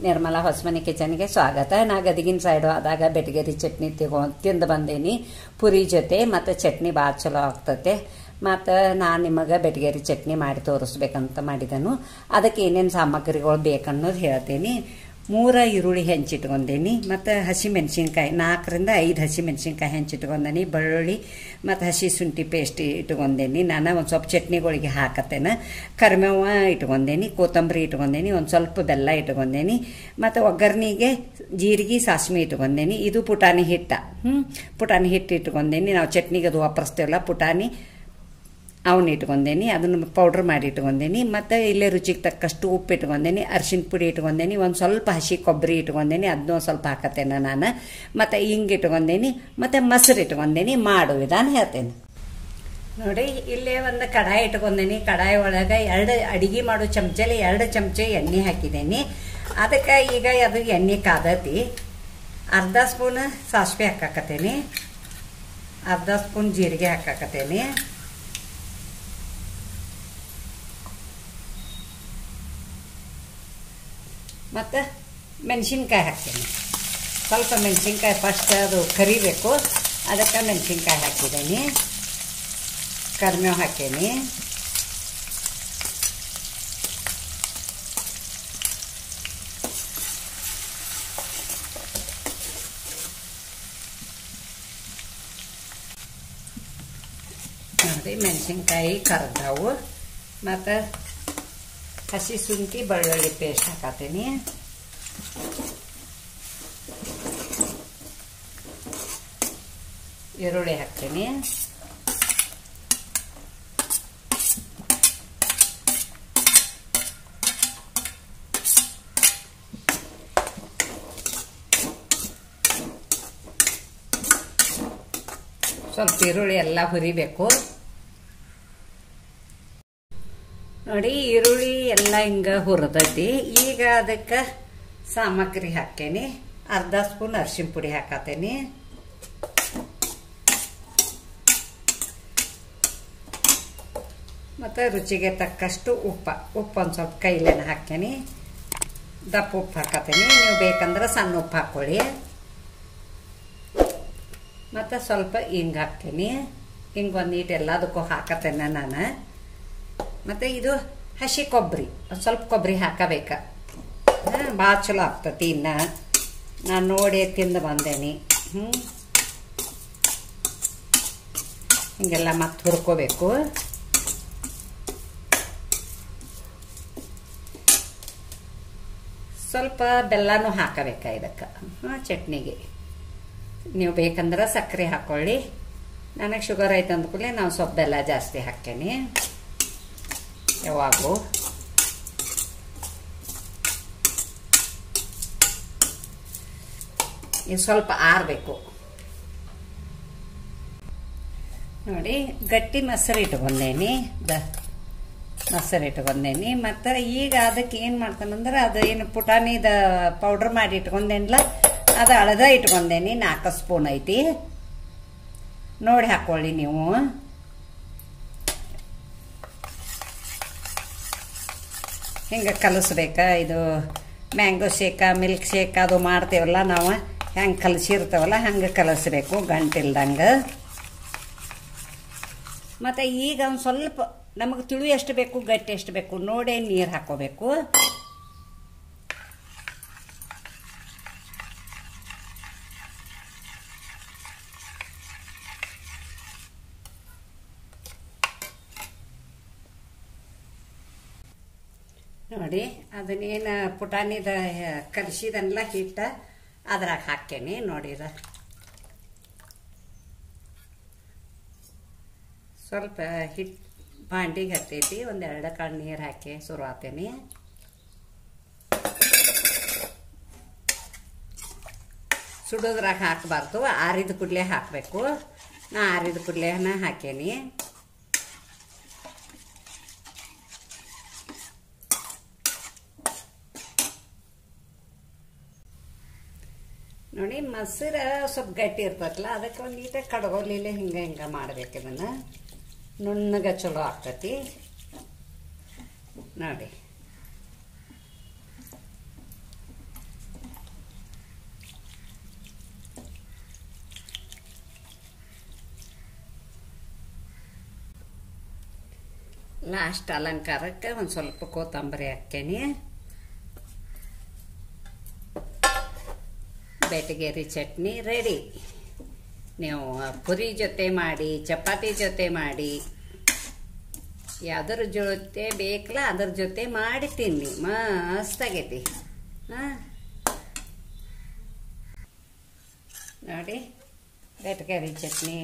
ನಿರ್ಮಲಾ ಹೊಸಮನಿ ಕಿಚನ್ಗೆ ಸ್ವಾಗತ. ನಾ ಗದಗಿನ ಸೈಡು ಆದಾಗ ಬೆಟಗೇರಿ ಚಟ್ನಿ ತಿಂದು ಬಂದೇನಿ ಪುರಿ ಜೊತೆ. ಮತ್ತು ಚಟ್ನಿ ಭಾಳ ಚಲೋ ಆಗ್ತತೆ. ಮತ್ತು ನಾನು ನಿಮಗೆ ಬೆಟಗೇರಿ ಚಟ್ನಿ ಮಾಡಿ ತೋರಿಸ್ಬೇಕಂತ ಮಾಡಿದನು. ಅದಕ್ಕೆ ಏನೇನು ಸಾಮಗ್ರಿಗಳು ಬೇಕನ್ನೋದು ಹೇಳ್ತೀನಿ. 3 ಈರುಳ್ಳಿ ಹೆಂಚಿಟ್ಕೊಂಡೇನಿ. ಮತ್ತು ಹಸಿಮೆಣ್ಸಿನ್ಕಾಯಿ 4 ರಿಂದ 5 ಹಸಿಮೆಣ್ಸಿನ್ಕಾಯಿ ಹೆಂಚಿಟ್ಕೊಂಡೇನಿ. ಬೆಳ್ಳುಳ್ಳಿ ಮತ್ತು ಹಸಿ ಶುಂಠಿ ಪೇಸ್ಟ್ ಇಟ್ಕೊಂಡೇನಿ. ನಾನು ಒಂದು ಸ್ವಲ್ಪ ಚಟ್ನಿಗಳಿಗೆ ಹಾಕತ್ತೇನೆ. ಕರಿಬೇವು ಇಟ್ಕೊಂಡೇನಿ, ಕೊತ್ತಂಬರಿ ಇಟ್ಕೊಂಡೇನಿ, ಒಂದು ಸ್ವಲ್ಪ ಬೆಲ್ಲ ಇಟ್ಕೊಂಡೇನಿ. ಮತ್ತು ಒಗ್ಗರ್ನಿಗೆ ಜೀರಿಗೆ ಸಾಸಿವೆ ಇಟ್ಕೊಂಡೇನಿ. ಇದು ಪುಟಾಣಿ ಹಿಟ್ಟ ಪುಟಾಣಿ ಹಿಟ್ಟು ಇಟ್ಕೊಂಡೇನಿ. ನಾವು ಚಟ್ನಿಗೆ ಅದು ವಾಪರಿಸ್ತೇವಲ್ಲ ಪುಟಾಣಿ, ಅವನ್ನ ಇಟ್ಕೊಂಡೇನಿ. ಅದನ್ನು ಪೌಡ್ರ್ ಮಾಡಿ ಇಟ್ಕೊಂಡೇನಿ. ಮತ್ತು ಇಲ್ಲೇ ರುಚಿಗೆ ತಕ್ಕಷ್ಟು ಉಪ್ಪು ಇಟ್ಕೊಂಡೇನಿ. ಅರಿಶಿನ ಪುಡಿ ಇಟ್ಕೊಂಡೇನಿ. ಒಂದು ಸ್ವಲ್ಪ ಹಸಿ ಕೊಬ್ಬರಿ ಇಟ್ಕೊಂಡೇನಿ, ಅದನ್ನೂ ಸ್ವಲ್ಪ ಹಾಕತ್ತೇನೆ ನಾನು. ಮತ್ತು ಹಿಂಗೆ ಇಟ್ಕೊಂಡೇನಿ. ಮತ್ತು ಮೊಸರು ಇಟ್ಕೊಂಡೇನಿ. ಮಾಡೋ ವಿಧಾನ ಹೇಳ್ತೇನೆ ನೋಡಿ. ಇಲ್ಲೇ ಒಂದು ಕಡಾಯಿ ಇಟ್ಕೊಂಡೇನಿ. ಕಡಾಯಿ ಒಳಗೆ ಅಡಿಗೆ ಮಾಡೋ ಚಮಚಲ್ಲಿ 2 ಚಮಚ ಎಣ್ಣೆ ಹಾಕಿದ್ದೇನೆ. ಅದಕ್ಕೆ ಈಗ ಅದು ಎಣ್ಣೆ ಕಾದತಿ. ಅರ್ಧ ಸ್ಪೂನ್ ಸಾಸಿವೆ ಹಾಕಾಕತ್ತೇನೆ. ಅರ್ಧ ಸ್ಪೂನ್ ಜೀರಿಗೆ ಹಾಕಾಕತ್ತೇನೆ. ಮತ್ತು ಮೆಣಸಿನ್ಕಾಯಿ ಹಾಕ್ತೀನಿ. ಸ್ವಲ್ಪ ಮೆಣಸಿನ್ಕಾಯಿ ಫಸ್ಟ್ ಅದು ಕರಿಬೇಕು. ಅದಕ್ಕೆ ಮೆಣಸಿನ್ಕಾಯಿ ಹಾಕಿದ್ದೀನಿ. ಕರಿಬೇವು ಹಾಕೀನಿ. ನೋಡಿ ಮೆಣಸಿನ್ಕಾಯಿ ಕರ್ದಾವು. ಮತ್ತು ಹಸಿ ಶುಂಠಿ ಬೆಳ್ಳುಳ್ಳಿ ಪೇಸ್ಟ್ ಹಾಕತ್ತೀನಿ. ಈರುಳ್ಳಿ ಹಾಕ್ತೀನಿ. ಸ್ವಲ್ಪ ಈರುಳ್ಳಿ ಎಲ್ಲ ಹುರಿಬೇಕು ನೋಡಿ. ಈರುಳ್ಳಿ ಎಲ್ಲ ಹಿಂಗೆ ಹುರಿದೈತಿ. ಈಗ ಅದಕ್ಕೆ ಸಾಮಗ್ರಿ ಹಾಕೇನಿ. ಅರ್ಧ ಸ್ಪೂನ್ ಅರಿಶಿನ ಪುಡಿ ಹಾಕತ್ತೇನಿ. ಮತ್ತು ರುಚಿಗೆ ತಕ್ಕಷ್ಟು ಉಪ್ಪು ಒಂದು ಸ್ವಲ್ಪ ಕೈಲೇನ ಹಾಕೇನಿ. ದಪ್ಪ ಉಪ್ಪು ಹಾಕತ್ತೇನಿ. ನೀವು ಬೇಕಂದ್ರೆ ಸಣ್ಣ ಉಪ್ಪು ಹಾಕ್ಕೊಳ್ಳಿ. ಮತ್ತು ಸ್ವಲ್ಪ ಹಿಂಗೆ ಹಾಕ್ತೀನಿ. ಹಿಂಗೆ ಒಂದು ನೀಟ್ ಎಲ್ಲದಕ್ಕೂ ಹಾಕತ್ತೇನೆ ನಾನು. ಮತ್ತು ಇದು ಹಸಿ ಕೊಬ್ಬರಿ, ಒಂದು ಸ್ವಲ್ಪ ಕೊಬ್ಬರಿ ಹಾಕಬೇಕ. ಭಾಳ ಚಲೋ ಆಗ್ತತಿ. ಇನ್ನು ನಾನು ನೋಡಿ ತಿಂದು ಬಂದೇನಿ. ಹಿಂಗೆಲ್ಲ ಮತ್ತೆ ಹುರ್ಕೋಬೇಕು. ಸ್ವಲ್ಪ ಬೆಲ್ಲನೂ ಹಾಕಬೇಕ ಇದಕ್ಕೆ ಚಟ್ನಿಗೆ. ನೀವು ಬೇಕಂದ್ರೆ ಸಕ್ಕರೆ ಹಾಕ್ಕೊಳ್ಳಿ. ನನಗೆ ಶುಗರ್ ಐತೆ ಅಂದ್ಕೂಡಲೇ ನಾವು ಸ್ವಲ್ಪ ಬೆಲ್ಲ ಜಾಸ್ತಿ ಹಾಕೇನಿ. ಯಾವಾಗೂ ಇದು ಸ್ವಲ್ಪ ಆರಬೇಕು ನೋಡಿ. ಗಟ್ಟಿ ಮೊಸರು ಇಟ್ಕೊಂಡೇನಿ. ಮೊಸರು ಇಟ್ಕೊಂಡೇನಿ. ಮತ್ತು ಈಗ ಅದಕ್ಕೆ ಏನು ಮಾಡ್ತಾನಂದ್ರೆ ಅದು ಏನು ಪುಟಾಣಿದ ಪೌಡ್ರ್ ಮಾಡಿ ಇಟ್ಕೊಂಡೇನಿಲ್ಲ, ಅದು ಅಳದ ಇಟ್ಕೊಂಡೇನಿ. 4 ಸ್ಪೂನ್ ಐತಿ. ನೋಡಿ ಹಾಕ್ಕೊಳ್ಳಿ ನೀವು. ಹಿಂಗೆ ಕಲಿಸ್ಬೇಕಾ. ಇದು ಮ್ಯಾಂಗೋ ಶೇಕ, ಮಿಲ್ಕ್ ಶೇಕ್ ಅದು ಮಾಡ್ತೇವಲ್ಲ ನಾವು, ಹೆಂಗೆ ಕಲಸಿರ್ತೇವಲ್ಲ ಹಂಗೆ ಕಲಿಸ್ಬೇಕು ಗಂಟಿಲ್ದಂಗೆ. ಮತ್ತು ಈಗ ಒಂದು ಸ್ವಲ್ಪ ನಮಗೆ ತಿಳಿ ಎಷ್ಟು ಬೇಕು, ಗಟ್ಟಿ ಎಷ್ಟು ಬೇಕು ನೋಡಿ ನೀರು ಹಾಕೋಬೇಕು. ನೋಡಿ ಅದನ್ನೇನು ಪುಟಾಣಿದ ಕಲಿಸಿದನ್ನೆಲ್ಲ ಹಿಟ್ಟ ಅದ್ರಾಗ ಹಾಕೇನಿ. ನೋಡಿರ ಸ್ವಲ್ಪ ಹಿಟ್ಟು ಬಾಂಡಿಗೆ ಹತ್ತೈತಿ. 1-2 ಕಾಳು ನೀರು ಹಾಕಿ ಶುರು ಹಾಕ್ತೇನೆ. ಸುಡೋದ್ರಾಗ ಹಾಕಬಾರ್ದು, ಆರಿದ ಕೂಡಲೇ ಹಾಕಬೇಕು. ನಾ ಆರಿದ ಕೂಡಲೇನ ಹಾಕೇನಿ. ನೋಡಿ ಮೊಸರು ಸ್ವಲ್ಪ ಗಟ್ಟಿ ಇರ್ತೈತಲ್ಲ, ಅದಕ್ಕೆ ಒಂದು ನೀಟಾಗಿ ಕಡ್ಗೋಲಿಲ್ಲ ಹಿಂಗೆ ಮಾಡ್ಬೇಕು. ಇದನ್ನು ನುಣ್ಣಗೆ ಚಲೋ ಆಗ್ತೈತಿ ನೋಡಿ. ಲಾಸ್ಟ್ ಅಲಂಕಾರಕ್ಕೆ ಒಂದು ಸ್ವಲ್ಪ ಕೊತ್ತಂಬರಿ ಹಾಕ್ತೇನೆ. ಬೆಟಗೇರಿ ಚಟ್ನಿ ರೆಡಿ. ನೀವು ಪುರಿ ಜೊತೆ ಮಾಡಿ, ಚಪಾತಿ ಜೊತೆ ಮಾಡಿ, ಯಾವ್ದ್ರ ಜೊತೆ ಬೇಕಲ್ಲ ಅದ್ರ ಜೊತೆ ಮಾಡಿ ತಿನ್ನಿ, ಮಸ್ತ್ ಆಗೈತಿ. ನೋಡಿ ಬೆಟಗೇರಿ ಚಟ್ನಿ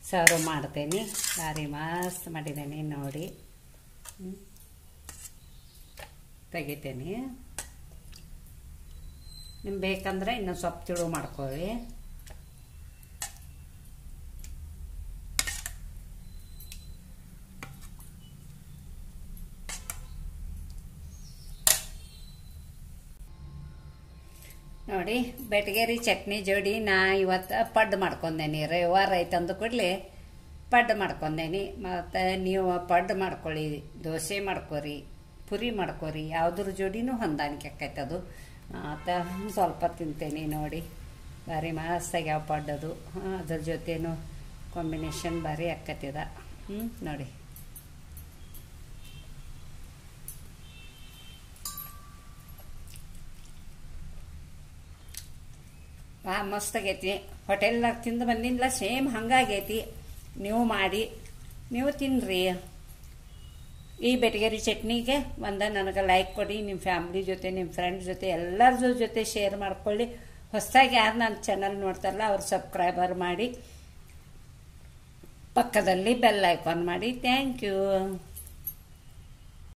ಸರ್ವ್ ಮಾಡ್ತೇನೆ. ಭಾರಿ ಮಸ್ತ್ ಮಾಡಿದ್ದೇನೆ ನೋಡಿ. ತೆಗಿತೇನೆ. ನಿಮ್ಗೆ ಬೇಕಂದ್ರೆ ಇನ್ನೊಂದು ಸ್ವಲ್ಪ ತಿಳು ಮಾಡ್ಕೊಳ್ಳಿ. ನೋಡಿ ಬೆಟಗೇರಿ ಚಟ್ನಿ ಜೋಡಿ ನಾ ಇವತ್ತು ಪಡ್ಡು ಮಾಡ್ಕೊಂಡೇನಿ. ರವಿವಾರ ಐತೆ ಅಂದ ಕೂಡಲೇ ಪಡ್ಡು ಮಾಡ್ಕೊಂಡೇನಿ. ಮತ್ತು ನೀವು ಪಡ್ಡು ಮಾಡ್ಕೊಳ್ಳಿ, ದೋಸೆ ಮಾಡ್ಕೊರಿ, ಪುರಿ ಮಾಡ್ಕೊರಿ, ಯಾವುದ್ರ ಜೋಡಿನೂ ಹೊಂದಾಣಿಕೆ ಆಕೈತೆ ಅದು. ಮತ್ತು ಸ್ವಲ್ಪ ತಿಂತೇನೆ ನೋಡಿ. ಭಾರಿ ಮಸ್ತಾಗಿ ಯಾವ ಪಡ್ಡದು ಅದ್ರ ಜೊತೆನೂ ಕಾಂಬಿನೇಷನ್ ಭಾರಿ ಆಕೈತಿದ. ನೋಡಿ ಮಸ್ತ್ ಆಗೈತಿ. ಹೋಟೆಲ್ನಾಗ ತಿಂದು ಬಂದಿಲ್ಲ, ಸೇಮ್ ಹಂಗಾಗೈತಿ. ನೀವು ಮಾಡಿ ನೀವು ತಿನ್ನಿರಿ. ಈ ಬೆಟಗೇರಿ ಚಟ್ನಿಗೆ ನನಗೆ ಲೈಕ್ ಕೊಡಿ. ನಿಮ್ಮ ಫ್ಯಾಮ್ಲಿ ಜೊತೆ, ನಿಮ್ಮ ಫ್ರೆಂಡ್ಸ್ ಜೊತೆ, ಎಲ್ಲರ ಜೊತೆ ಶೇರ್ ಮಾಡ್ಕೊಳ್ಳಿ. ಹೊಸದಾಗಿ ಯಾರು ನನ್ನ ಚಾನಲ್ ನೋಡ್ತಾರಲ್ಲ ಅವ್ರು ಸಬ್ಸ್ಕ್ರೈಬರ್ ಮಾಡಿ, ಪಕ್ಕದಲ್ಲಿ ಬೆಲ್ ಐಕಾನ್ ಮಾಡಿ. Thank you.